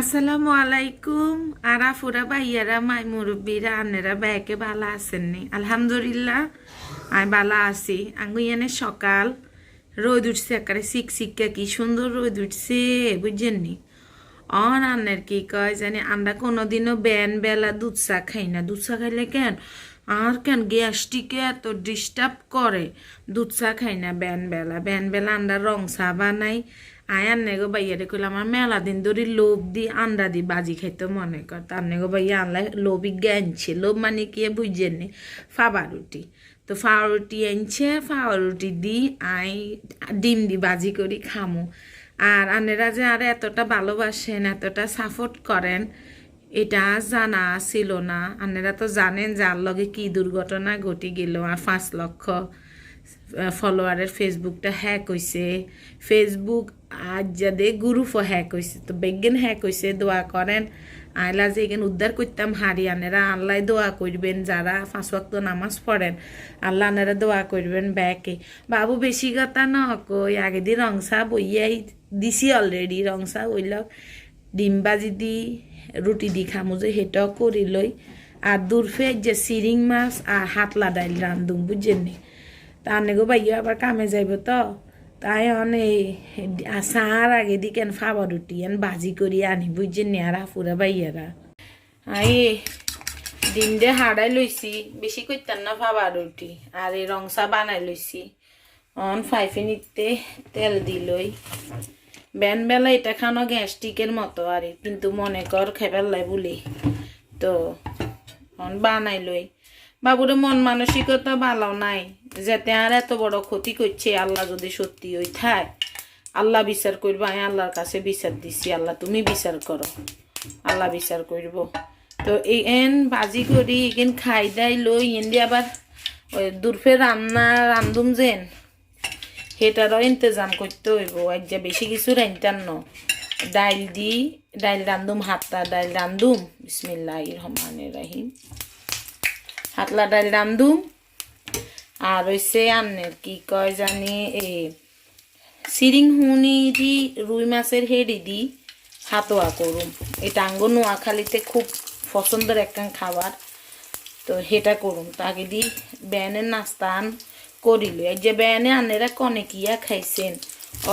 আসসালামু আলাইকুম আরাফুরা ভাইয়ারা মাই মুরব্বীরা আন্নেরা ব্যাকে ভালো আছেননি আলহামদুলিল্লাহ আমি ভালো আছি আঙ্গুইয়ানে সকাল রোদ উঠছে একারে শিক্ষা কি সুন্দর রোদ উঠছে বুঝছেননি অন আন্নের কি কয় জানি আমরা কোনোদিনও বেন বেলা দুধ চা খাই না দুধ চা খাইলে কেন আর কেন গ্যাসটিকে এত ডিস্টার্ব করে দুধ চা খাই না বেন বেলা আমরা রং চা বানাই আয়ার নেগো বাইয়ারে কইলে আমার মেলা দিন ধরে লোভ দি আন্ডা দি বাজি খাইতে মনে কর তার নেগো বাইয়া আনলা লোভই আনছে লোভ মানে কি বুঝছেননি ফাবা রুটি তো ফাওয়া রুটি আনছে ফাওয়া রুটি দি আই ডিম দি বাজি করি খামু আর আনেরা যে আর এতটা ভালোবাসেন এতটা সাপোর্ট করেন এটা জানা ছিল না আনেরা তো জানেন যার লগে কি দুর্ঘটনা ঘটে গেল আর 5 লক্ষ ফলোয়ারের ফেসবুকটা হ্যাক হয়েছে ফেসবুক আজ যাদে গ্রুপও হ্যাক হয়েছে তো বেগেন হ্যাক হয়েছে দোয়া করেন আইলা যে এখানে উদ্ধার করতাম হারিয়ানেরা আল্লাহ দোয়া করবেন যারা 5 ওয়াক্ত নামাজ পড়েন আল্লাহ আনেরা দোয়া করবেন ব্যাকে বাবু বেশি কথা না কই আগে দি রংসা বইয়াই দিছি অলরেডি রংসা ওইল ডিম বাজি দি রুটি দি খামু যে হেটাও করি লই আর দূরফে যে সিরিং মাছ আর হাতলা ডাইল রান্ধুম বুঝছেননি তা আনেগো ভাইয়া আবার কামে যাইব তো তাই অনেক আসার আগে দিকে ফাবা রুটি এন বাজি করি আনি বুঝছেন আর ফুরা ভাইয়ারা আই ডিম দিয়ে হাড়াই লইছি বেশি করতাম না ফাবা রুটি আর এই রংসা বানাই লইছি অন 5 মিনিটে তেল দিলই বেন বেলা এটা খানো গ্যাস্ট্রিকের মতো আর কিন্তু মনে কর খেবেলাই বলি তো অন বানাই লই বাবুরে মন মানসিকতা ভালো নাই যেতে আর এত বড় ক্ষতি করছে আল্লাহ যদি সত্যি ওই থায় আল্লাহ বিচার করবো আমি আল্লাহর কাছে বিচার দিছি আল্লাহ তুমি বিচার করো আল্লাহ বিচার করব তো এই এন বাজি করি এখান খাই দাই লই এন দিয়ে আবার ওই দূরফে রান্ধুম যেন সেটারও ইন্তজাম করতে হইব আজ যে বেশি কিছু রান্তার ন ডাইল রান্ধুম হাতটা ডাইল রান্ধুম বিসমিল্লাহির রহমানির রহিম হাতলা ডাইল রান্ধুম আর হইছে আন্নের কি কয় জানি সিরিং হুনি দি রুই মাছের হেডি দি হাতোয়া করুম এটা আঙ্গ নোয়াখালীতে খুব পছন্দের একটা খাবার তো হেটা করুম তাকে দি ব্যানের নাস্তান করিল এই যে ব্যানে আন্নেরা কনে কিয়া খাইছেন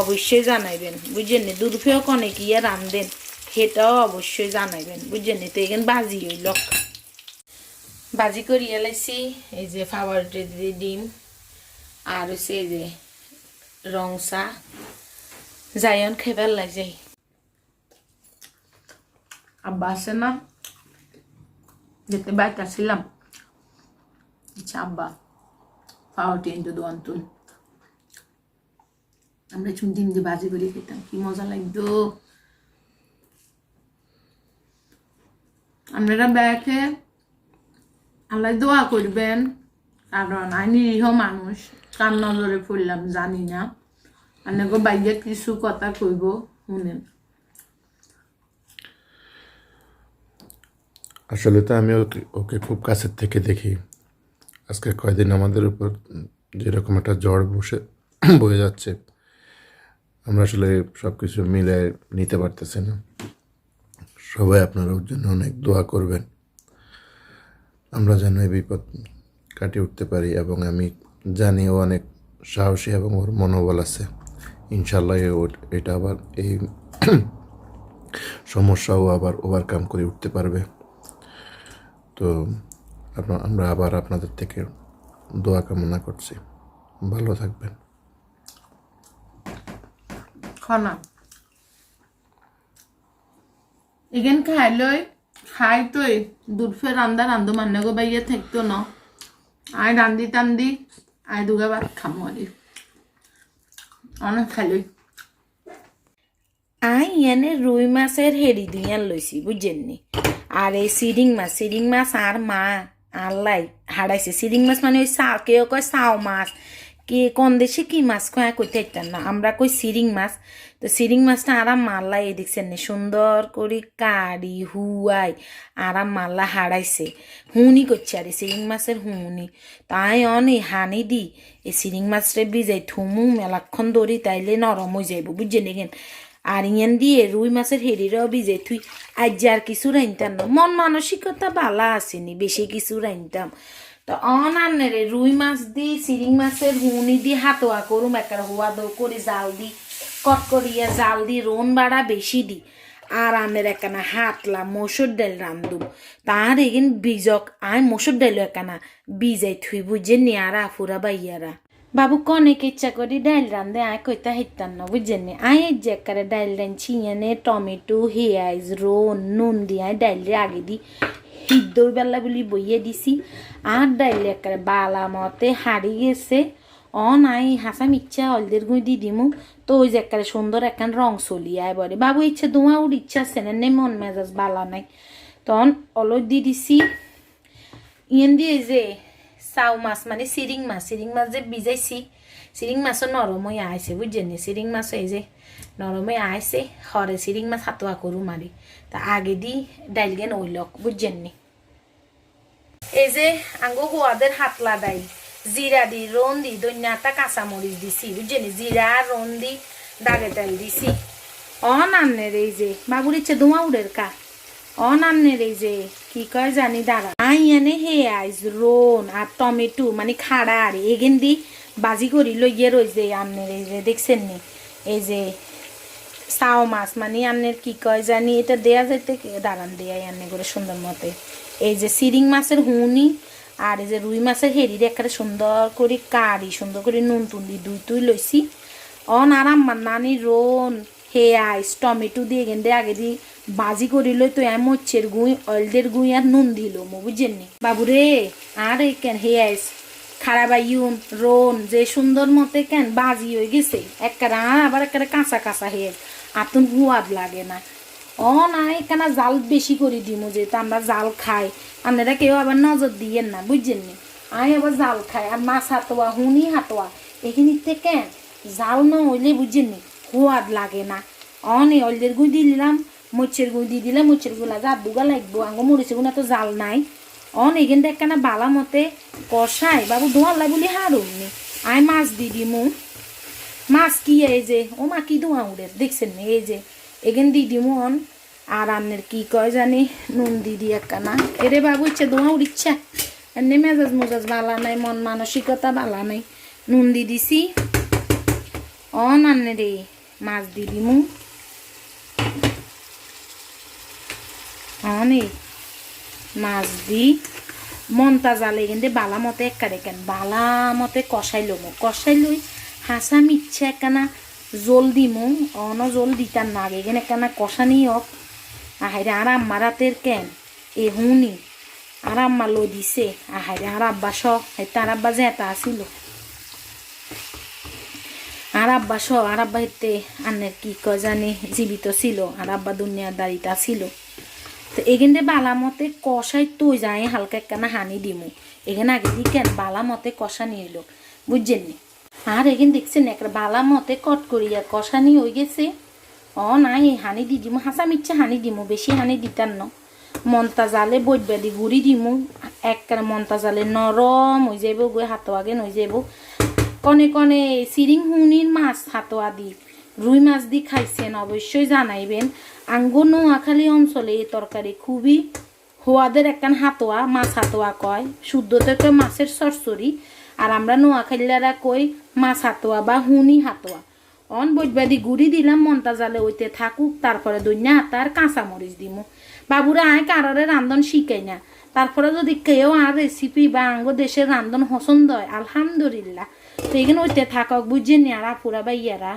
অবশ্যই জানাইবেন বুঝছেন দুর্ফেও কনে কিয়া রান্ধেন সেটাও অবশ্যই জানাইবেন বুঝছেন তো এখানে বাজি হইল বাজি করি এলাইছি এই যে ফাওয়ার ডিম আর হচ্ছে এই যে রংসা যাইন খেবার লাই যাই আব্বা আছে না যেতে বাইতে আসছিলাম আচ্ছা আব্বা ফাওয়ার টেন্টু দোয়ান তুল আমরা চুন ডিম দিয়ে বাজি করে খেতাম কি মজা লাগতো আপনারা ব্যাকে আল্লাহ দোয়া করবেন কারণ আমি নিরীহ মানুষ কার নজরে পড়লাম জানি না আপনাকে বাইরে কিছু কথা কইব শুনেন আসলে তো আমি ওকে খুব কাছের থেকে দেখি আজকে কয়দিন আমাদের উপর যেরকম একটা ঝড় বয়ে যাচ্ছে আমরা আসলে সব কিছু মিলে নিতে পারতেছি না সবাই আপনারা ওর জন্য অনেক দোয়া করবেন আমরা যেন এই বিপদ কাটিয়ে উঠতে পারি এবং আমি জানি ও অনেক সাহসী এবং ওর মনোবল আছে ইনশাল্লাহ এটা আবার এই সমস্যাও আবার ওভারকাম করে উঠতে পারবে তো আমরা আবার আপনাদের থেকে দোয়া কামনা করছি ভালো থাকবেন খানা এখান খাইলই খাই তোই দুধফে রান্ধো মানে গো বাইয়ে থাকতো না আয় রান্ধি আয় দুগা ভাত খামো আর অনেক খাইলই আই এনে রুই মাছের হেডি দিয়ে লইছি বুঝছেননি আর এই সিরিং মাছ আর মা আল্লাই হারাইছে সিরিং মাছ মানে ওই কেউ কয় চাও মাছ কে কোন দেশে কি মাছ কয় কইতে চাইতেন না আমরা কই সিরিং মাছ তো সিরিং মাছটা আরাম মাল্লা এই দেখছেন না সুন্দর করে কাড়ি হুয়াই আরাম মাল্লা হারাইছে হুনি করছে আর সিরিং মাছের হুনি তাই অনেক হানি দি এই সিরিং মাছটা ভিজাই থুমু মেলাক্ষণ দড়ি তাইলে নরম হয়ে যাইব বুঝছেন দেখেন আর ইয়ান দিয়ে রুই মাছের হেরিরও ভিজে তুই আজ আর কিছু রাইনতাম না, মন মানসিকতা ভালা আসেনি বেশি কিছু রাইনতাম। তো অনান্নে রুই মাছ দি চিরিং মাছের হুনি দি হাতোয়া করুম একটা হুয়া দৌ করে জাল দি কট করিয়া জাল দি রোন বাড়া বেশি দি আর আনের একখানা হাতলা মসুর ডাল রান্ধুম তার এগিন বীজক আয় মসুর ডাইল একখানা বীজাই থুই বুঝে নিয়ারা ফুরা বাইয়ারা বাবু কনেক ইচ্ছা করি ডাইল রান্ধে আয় কইতা হিতান না বুঝছেন নি আয় যে একবারে ডাইল রাঁধছি এনে টমেটো হেয়াইজ রোন নুন দিয়ে আয় ডাইল আগে দি হিদ্দর বেলা বলি বইয়ে দিছি আর ডাইল একবারে বালা মতে হারি গেছে নাই হাসা মিচ্ছা হলদের গুঁই দি দিমু তো ওই যে একবারে সুন্দর একখান রং চলিয়ায় বলে বাবু ইচ্ছা দোয়া ওর ইচ্ছা আছে না নেই মন মেজাজ বালা নাই তখন অলদ দি দিছি ইয়েন দিয়ে যে চাউ মাছ মানে চিরিং মাছ যে ভিজাইছি চিরিং মাছও নরম হয়ে আইছে বুঝছেন চিরিং মাছ এই যে নরম হয়ে আইছে হরে চিরিং মাছ হাতোয়া করু মারি তা আগে দি ডাইল গেন ওইলক বুঝছেন নি এই যে আঙ্গো হুয়াদের হাতলা ডাইল জিরা দি রোন দি দইনাটা কাঁচামরিচ দিছি বুঝছেন জিরা রোন দি দাগে তেল দিছি অনান্নের এই যে বাবুর ইচ্ছে ধোঁয়া উড়ের কা অনান্নের এই যে কি কয় জানি দাঁড়া আইয়ানে হে আইজ রোন আর টমেটো মানে খাড়া আর এগেন দি বাজি করি লইয়ে রয়েছে আন্নের এই যে দেখছেন নি এই যে চাও মাছ মানে আন্নের কি কয় জানি এটা দেয়া যাইতে দাঁড়ান দেয়াই আন্নে করে সুন্দর মতে এই যে চিরিং মাছের হুনি আর এই যে রুই মাছের হেরির একটা সুন্দর করে কারি সুন্দর করে নুন টুন দি দুই তুই লইছি আর আমার নানি রোন হে আইস টমেটো দিয়ে গেন্দে আগে দি বাজি করিল তো মচ্ছের গুঁই অয়েলদের গুঁই আর নুন দিল মো বুঝছেন নি বাবুরে আর কেন হে আইস খারাবাইউন রোন যে সুন্দর মতে কেন বাজি হয়ে গেছে একটা আবার একটা কাঁচা কাঁচা হে আতুন হুয়াদ লাগে না না এখানে জাল বেশি করে দিমু যেহেতু আমরা জাল খাই আপনারা কেউ আবার নজর দিয়েন না বুঝছেন নি আয় আবার জাল খাই আর মাছ হাতোয়া হুনি হাতোয়া এখানিতে কেন জাল না হইলে বুঝছেন নি হুয়াদ লাগে না এই অলদের গুঁই দিয়ে দিলাম মরিচের গুঁই দিয়ে দিলাম মরিচের গুলা যা দুগা লাগবো আঙ্গো মরিচের গুণা তো জাল নাই এখান থেকে একখানা বালা মতে কষাই বাবু ধোঁয়ালা বলি হারুন নি আয় মাছ দি দিমু মাছ কি এই যে ও মা কি ধোঁয়া উড়ে দেখছেন নি এই যে এখান দি দিমু আর আন্নের কি কয় জানি নুন দি একখানা এরে বাবু ইচ্ছে ধোঁয়া উড়িচ্ছা এমনি মেজাজ বালা নাই মন মানসিকতা বালা নাই নুন দি দিছি আন্নে রে মাছ দি দিমু মাছ দি মনটা জালে কিন্তু বালা মতে একবারে কেন বালা মতে কষাই লই হাসা মিচ্ছে একখানা জল দিমু জল দিতার না আগে এখানে একখানা কষানি হোক আহাইরে আর আম্মার হাতের কেন এ হুনি আর আম্মা লো দিছে আহাইরে আর আব্বা সহ তার আব্বা যেটা আসিল আর আব্বা সহ আর আব্বা হেতে আন্নের কি কয় জানি জীবিত ছিল আর আব্বা দুনিয়ার দাঁড়িটা ছিল তো এখানে বালা মতে কষাই তুই যায় হালকা একখানা হানি দিমু এখানে আগে দি কেন বালা মতে কষা নিয়ে এলো বুঝছেন নি আর এখানে দেখছেন একটা বালা মতে কট করিয়া কষানি হয়ে গেছে নাই হানি দি দিমু হাসা মিচ্ছে হানি দিমু বেশি হানি দিতার ন মন্তা জালে বইবা দি গুড়ি দিমু একটা মন্তা জালে নরম হয়ে যাইব গই হাতো আগে নই যাইব কনে চিরিং হুনির মাছ হাতোয়া দি রুই মাছ দি খাইছেন অবশ্যই জানাইবেন আঙ্গো নোয়াখালী অঞ্চলে এই তরকারি খুবই হোয়াদের একখান হাতোয়া মাছ হাতোয়া কয় শুদ্ধতে কয় মাছের সরসরি আর আমরা নোয়াখালীরা কই মাছ হাতোয়া বা হুনি হাতোয়া বৈবাদি গুড়ি দিলাম মন্তা জালে ওইতে থাকুক তারপরে দইনা হাতা আর কাঁচামরিচ দিমু বাবুরা আয় কারোরে রান্ধন শিখাই না তারপরে যদি কেউ আর রেসিপি বা আঙ্গো দেশের রান্ধন পছন্দ হয় আলহামদুলিল্লাহ তো এখানে ওইতে থাকক বুঝছেন নি আর আপুরা বা ইয়ারা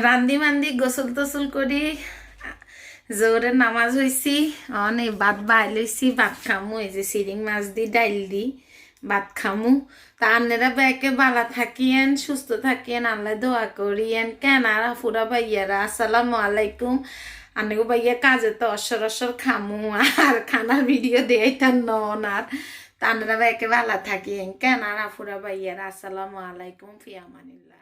রান্ধি মান্দি গোসল টোসল করি জোরে নামাজ হয়েছি অনেক ভাত বাই লইছি ভাত খামু এই যে চিরিং মাছ দি ডাইল দি ভাত খামু তা আন্নেরা ব্যাকে বালা থাকিয়েন সুস্থ থাকিয়েন আল্লাহ দোয়া করিয়েন কেন আর ফুরা ভাইয়ারা আসসালামু আলাইকুম আন্নেগো ভাইয়া কাজে তো অসর খামু আর খানার ভিডিও দেয়াইতাম নন আর তা আন্নেরা ব্যাকে বালা থাকিয়েন কেন আর ফুরা ভাইয়ারা আসসালামু আলাইকুম ফি আমানিল্লাহ।